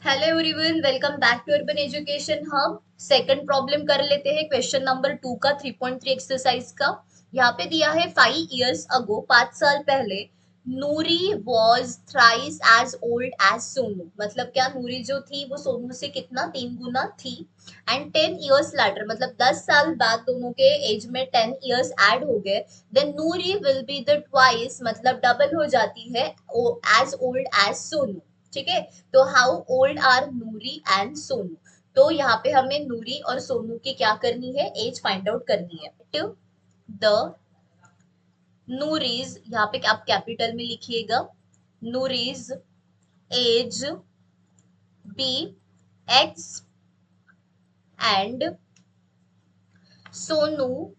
Hello everyone, welcome back to Urban Education Hub. Second problem कर लेते हैं question number 2 का 3.3 एक्सरसाइज का। यहाँ पे दिया है 5 years अगो, 5 साल पहले, Noori was thrice as old as Sonu. मतलब क्या, नूरी जो थी वो सोनू से कितना 3 गुना थी। एंड 10 years later, मतलब 10 साल बाद दोनों के एज में 10 years ऐड हो गए। Then Noori will be the twice, मतलब डबल हो जाती है एज ओल्ड एज सोनू। ठीक है, तो how old are Noori and Sonu. तो यहाँ पे हमें नूरी और सोनू की क्या करनी है, एज फाइंड आउट करनी है। द नूरीज, यहाँ पे आप कैपिटल में लिखिएगा, Noori's age be x and Sonu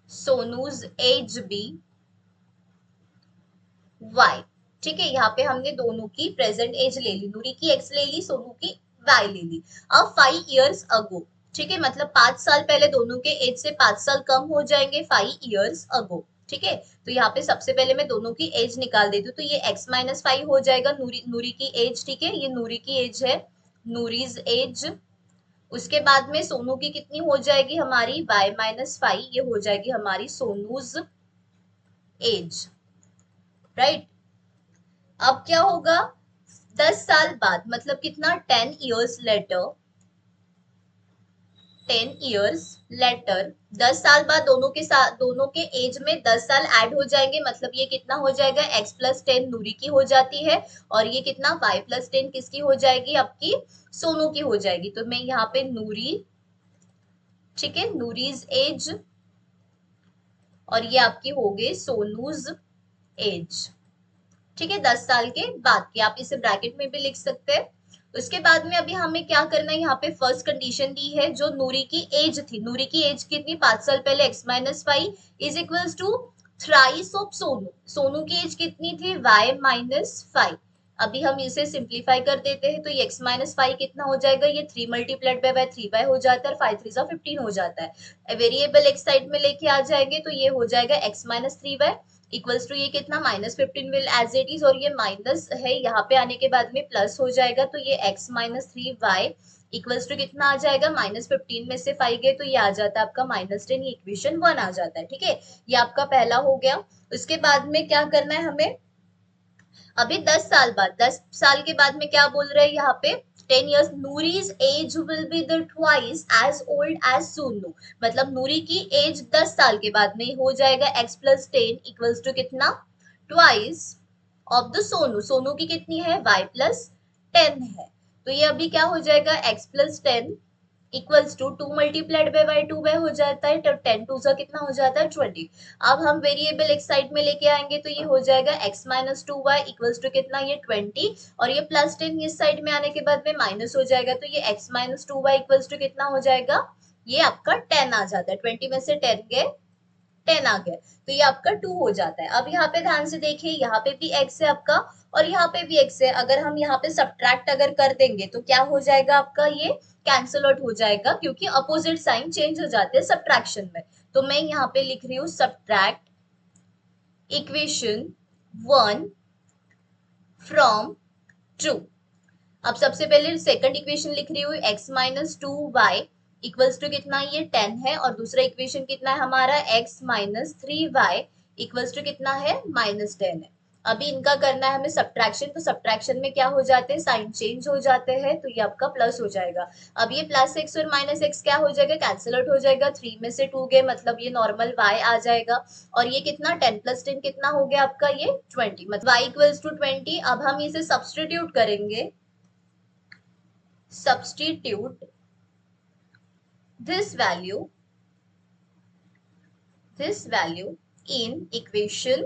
Sonu's age be y. ठीक है, यहाँ पे हमने दोनों की प्रेजेंट एज ले ली, नूरी की एक्स ले ली, सोनू की वाई ले ली। अब 5 years अगो, ठीक है, मतलब 5 साल पहले दोनों के एज से 5 साल कम हो जाएंगे 5 years अगो। ठीक है, तो यहाँ पे सबसे पहले मैं दोनों की एज निकाल देती हूँ, तो ये x-5 हो जाएगा नूरी की एज। ठीक है, ये नूरी की एज है, नूरीज एज। उसके बाद में सोनू की कितनी हो जाएगी, हमारी y-5, ये हो जाएगी हमारी सोनूज एज। राइट, अब क्या होगा, 10 साल बाद, मतलब कितना, 10 years later, 10 years later, 10 साल बाद दोनों के साथ, दोनों के एज में 10 साल ऐड हो जाएंगे। मतलब ये कितना हो जाएगा, x+10 नूरी की हो जाती है, और ये कितना y+10 किसकी हो जाएगी, आपकी सोनू की हो जाएगी। तो मैं यहाँ पे नूरी, ठीक है, नूरीज एज, और ये आपकी हो गई सोनूज एज। ठीक है, 10 साल के बाद की, आप इसे ब्रैकेट में भी लिख सकते हैं। उसके बाद में अभी हमें क्या करना है, यहाँ पे फर्स्ट कंडीशन दी है, जो नूरी की एज थी, नूरी की एज कितनी, 5 साल पहले x-5 is equals to thrice of Sonu. Sonu की एज कितनी थी, y-5। अभी हम इसे सिंप्लीफाई कर देते हैं, तो ये x-5 कितना हो जाएगा, ये 3 मल्टीप्लाइड बाय 3y हो जाता है, 5 3 15 हो जाता है। वेरिएबल एक साइड में लेके आ जाएंगे, तो ये हो जाएगा x-3y इक्वल्स टू ये कितना, -15 विल एज इट इज, और ये माइनस है, यहाँ पे आने के बाद में प्लस हो जाएगा, तो ये x-3y इक्वल्स टू कितना आ जाएगा, -15 में से 5 गए तो ये आ जाता है आपका -10, ये इक्वेशन 1 आ जाता है। ठीक है, ये आपका पहला हो गया। उसके बाद में क्या करना है हमें, अभी 10 साल बाद, 10 साल के बाद में क्या बोल रहे हैं यहाँ पे, 10 years, Noori's age will be the twice as old as Sonu. मतलब नूरी की एज 10 साल के बाद में हो जाएगा x+10 इक्वल्स टू कितना, twice of the Sonu. Sonu की कितनी है, y+10 है। तो ये अभी क्या हो जाएगा, x+10 equals to 2 multiplied by y 2y हो जाता है, तो 10 टू सा कितना हो जाता है, 20। अब हम वेरिएबल एक साइड में लेके आएंगे, तो ये हो जाएगा x-2y इक्वल्स टू कितना, ये 20, और ये +10 इस साइड में आने के बाद में माइनस हो जाएगा, तो ये x-2y इक्वल्स टू कितना हो जाएगा, ये आपका 10 आ जाता है। 20 में से 10 गए, 10 आ गया, तो ये आपका 2 हो जाता है। अब यहाँ पे ध्यान से देखिए, यहाँ पे भी x है आपका, और यहाँ पे भी x है। अगर हम यहाँ पे सब्ट्रैक्ट अगर कर देंगे, तो क्या हो जाएगा आपका, ये कैंसल आउट हो जाएगा, क्योंकि अपोजिट साइन चेंज हो जाते हैं सब्ट्रैक्शन में। तो मैं यहाँ पे लिख रही हूँ सब्ट्रैक्ट इक्वेशन 1 फ्रॉम 2। अब सबसे पहले सेकंड इक्वेशन लिख रही हूँ, x-2y इक्वल्स टू कितना, ये 10 है, और दूसरा इक्वेशन कितना है हमारा, x-3y इक्वल्स टू कितना है, -10 है। अभी इनका करना है हमें सब्ट्रैक्शन, तो सब्ट्रैक्शन में क्या हो जाते हैं, साइन चेंज हो जाते हैं, तो ये आपका प्लस हो जाएगा। अब ये +x और -x क्या हो जाएगा, कैंसिल आउट हो जाएगा, 3 में से 2 गए, मतलब ये नॉर्मल y आ जाएगा, और ये कितना, 10+10 कितना हो गया आपका, ये 20, मतलब y इक्वल्स टू 20। अब हम इसे सब्सटीट्यूट करेंगे, substitute this value in equation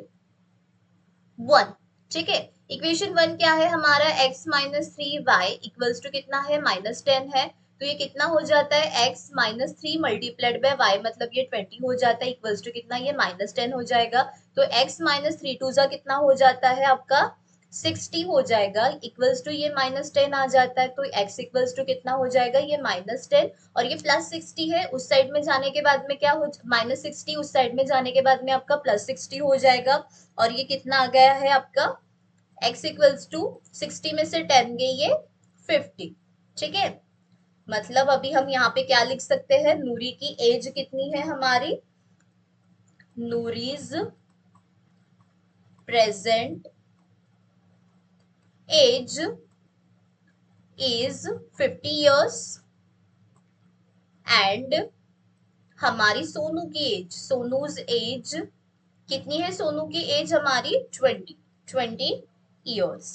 1। ठीक है, इक्वेशन 1 क्या है हमारा, x-3y इक्वल्स टू कितना है, -10 है, तो ये कितना हो जाता है, x-3 मल्टीप्लाइड बाय y, मतलब ये 20 हो जाता है, इक्वल्स टू कितना, ये -10 हो जाएगा, तो x-3 टू जा कितना हो जाता है आपका, 60 हो जाएगा, इक्वल्स टू ये -10 आ जाता है, तो x इक्वल्स टू कितना हो जाएगा, ये -10, और ये +60 है, उस साइड में जाने के बाद में क्या हो, -60 उस साइड में जाने के बाद में आपका +60 हो जाएगा, और ये कितना आ गया है आपका, x इक्वल्स टू 60 में से 10 गई ये 50। ठीक है, मतलब अभी हम यहाँ पे क्या लिख सकते हैं, नूरी की एज कितनी है हमारी, Noori's present age is 50 years and हमारी सोनू की एज, सोनूज एज कितनी है, सोनू की एज हमारी 20 years।